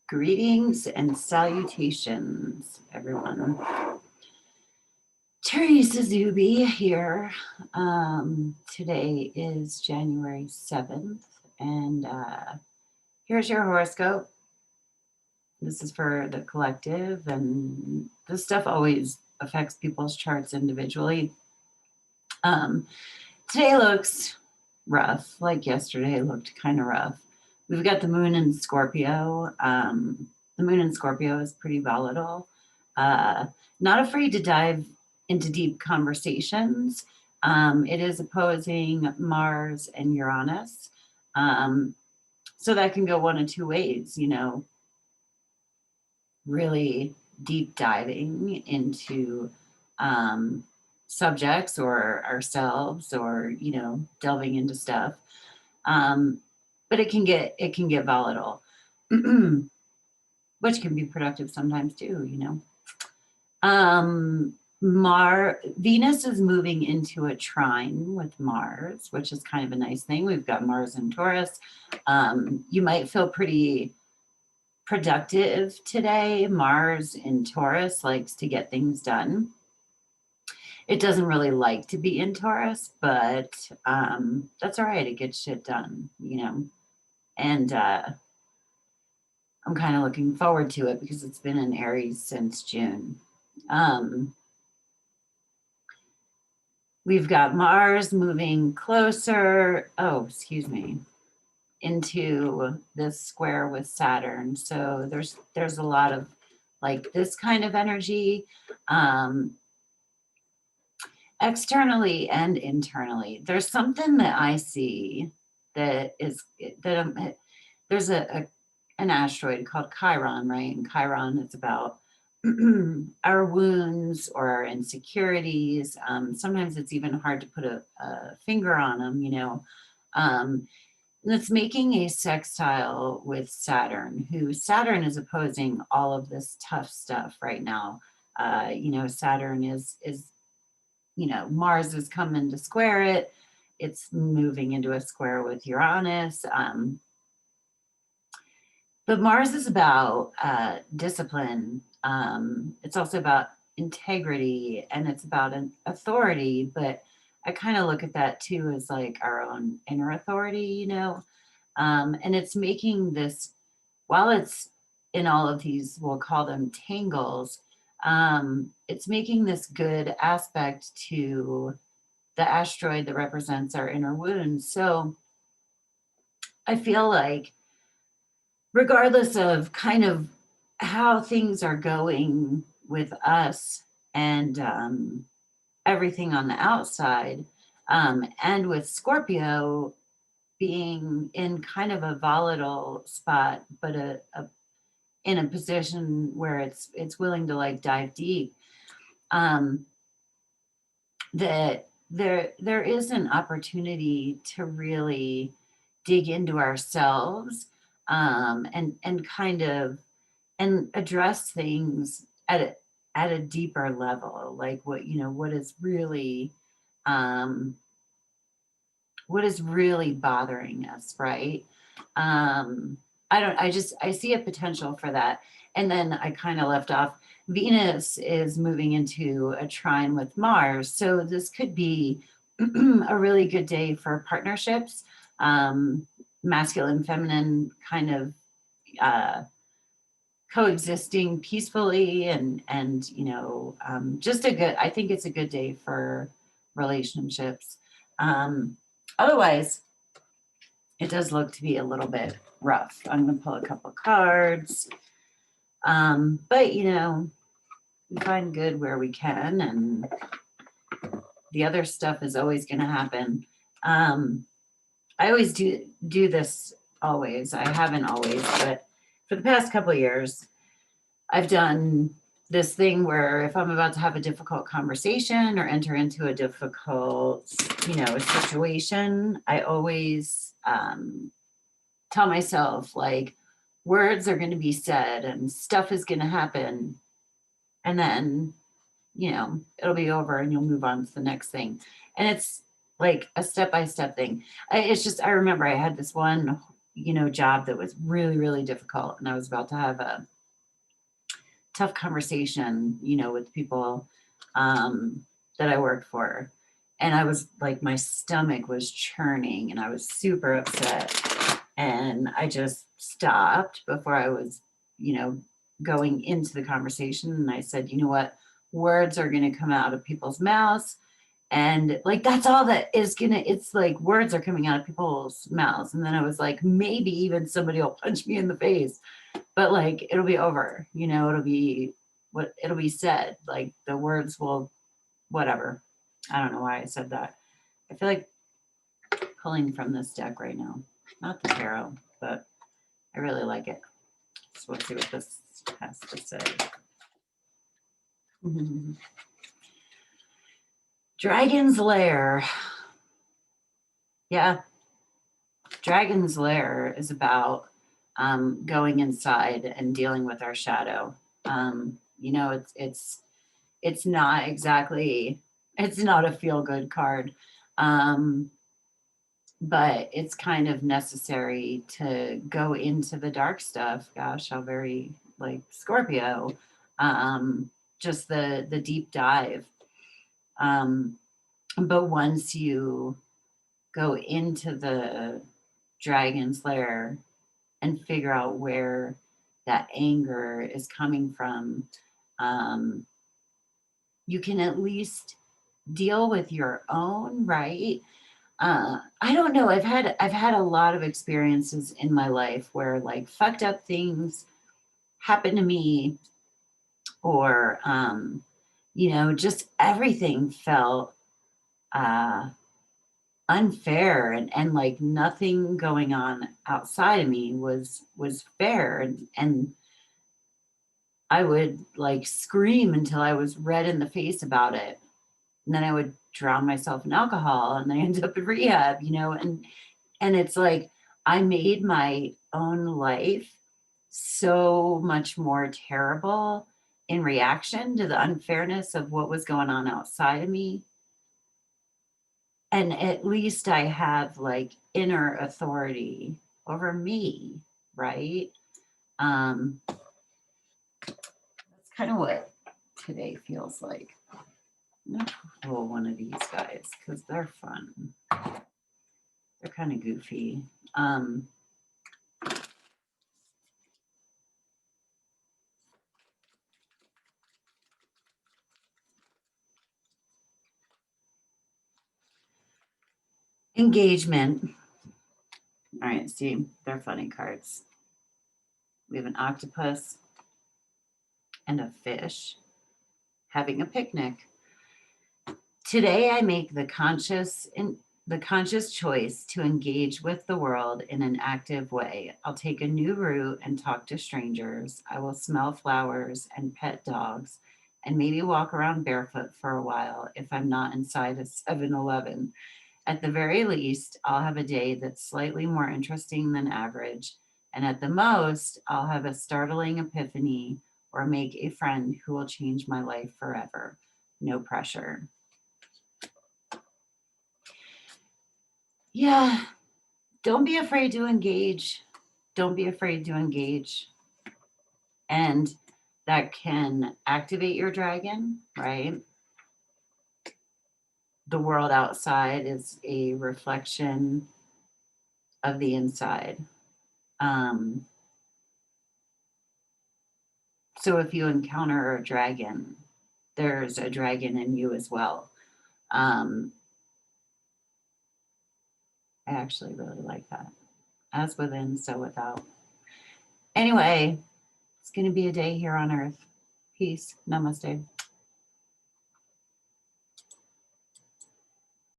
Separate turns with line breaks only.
Greetings and salutations, everyone. Teresa Zube here. Today is January 7th, and here's your horoscope. This is for the collective, and this stuff always affects people's charts individually. Today looks rough, like yesterday looked kind of rough. We've got the moon in Scorpio. The moon in Scorpio is pretty volatile. Not afraid to dive into deep conversations. It is opposing Mars and Uranus. So that can go one of two ways, really deep diving into subjects or ourselves, or delving into stuff. But it can get volatile, which can be productive sometimes too. Venus is moving into a trine with Mars, which is kind of a nice thing. We've got Mars in Taurus. You might feel pretty productive today. Mars in Taurus likes to get things done. It doesn't really like to be in Taurus, but that's all right. It gets shit done, and I'm kind of looking forward to it because it's been in Aries since June. We've got Mars moving closer, into this square with Saturn. So there's a lot of like this kind of energy, externally and internally. There's something that I see there's an asteroid called Chiron, right? And Chiron is about our wounds or our insecurities. Sometimes it's even hard to put a finger on them, and it's making a sextile with Saturn, who Saturn is opposing all of this tough stuff right now. Saturn is Mars is coming to square it. It's moving into a square with Uranus. But Mars is about discipline. It's also about integrity, and it's about an authority. But I kind of look at that too as like our own inner authority, and it's making this, while it's in all of these, we'll call them tangles, it's making this good aspect to the asteroid that represents our inner wounds. So I feel like regardless of kind of how things are going with us and everything on the outside, and with Scorpio being in kind of a volatile spot, but in a position where it's willing to like dive deep, that there is an opportunity to really dig into ourselves, and kind of and address things at a deeper level, like what is really bothering us, right? I see a potential for that. And then I kind of left off, Venus is moving into a trine with Mars. So this could be a really good day for partnerships, masculine, feminine kind of coexisting peacefully, and I think it's a good day for relationships. Otherwise, it does look to be a little bit rough. I'm going to pull a couple cards. But, we find good where we can, and the other stuff is always going to happen. I always do this always. I haven't always, but for the past couple of years, I've done this thing where if I'm about to have a difficult conversation or enter into a difficult, situation, I always tell myself, like, words are going to be said and stuff is going to happen. And then, it'll be over and you'll move on to the next thing. And it's like a step-by-step thing. I remember I had this one job that was really, really difficult. And I was about to have a tough conversation, with people that I worked for. And I was like, my stomach was churning and I was super upset. And I just stopped before I was, going into the conversation. And I said, you know what? Words are going to come out of people's mouths. And like, that's all that is it's like words are coming out of people's mouths. And then I was like, maybe even somebody will punch me in the face, but like, it'll be over, it'll be said. Like the words will, whatever. I don't know why I said that. I feel like pulling from this deck right now. Not the tarot, but I really like it. So let's see what this has to say. Dragon's Lair. Yeah. Dragon's Lair is about going inside and dealing with our shadow. It's not exactly, it's not a feel-good card. But it's kind of necessary to go into the dark stuff. Gosh, how very like Scorpio. Just the deep dive. But once you go into the dragon's lair and figure out where that anger is coming from, you can at least deal with your own, right? I don't know. I've had a lot of experiences in my life where like fucked up things happen to me, or just everything felt unfair, and like nothing going on outside of me was fair, and I would like scream until I was red in the face about it. And then I would drown myself in alcohol and I ended up in rehab, and it's like I made my own life so much more terrible in reaction to the unfairness of what was going on outside of me. And at least I have like inner authority over me, right? That's kind of what today feels like. I'm gonna pull one of these guys because they're fun. They're kind of goofy. Engagement. All right, see, they're funny cards. We have an octopus and a fish having a picnic. Today, I make the conscious choice to engage with the world in an active way. I'll take a new route and talk to strangers. I will smell flowers and pet dogs and maybe walk around barefoot for a while if I'm not inside a 7-Eleven. At the very least, I'll have a day that's slightly more interesting than average. And at the most, I'll have a startling epiphany or make a friend who will change my life forever. No pressure. Yeah, don't be afraid to engage. Don't be afraid to engage. And that can activate your dragon, right? The world outside is a reflection of the inside. So if you encounter a dragon, there's a dragon in you as well. I actually really like that. As within, so without. Anyway, it's going to be a day here on Earth. Peace. Namaste.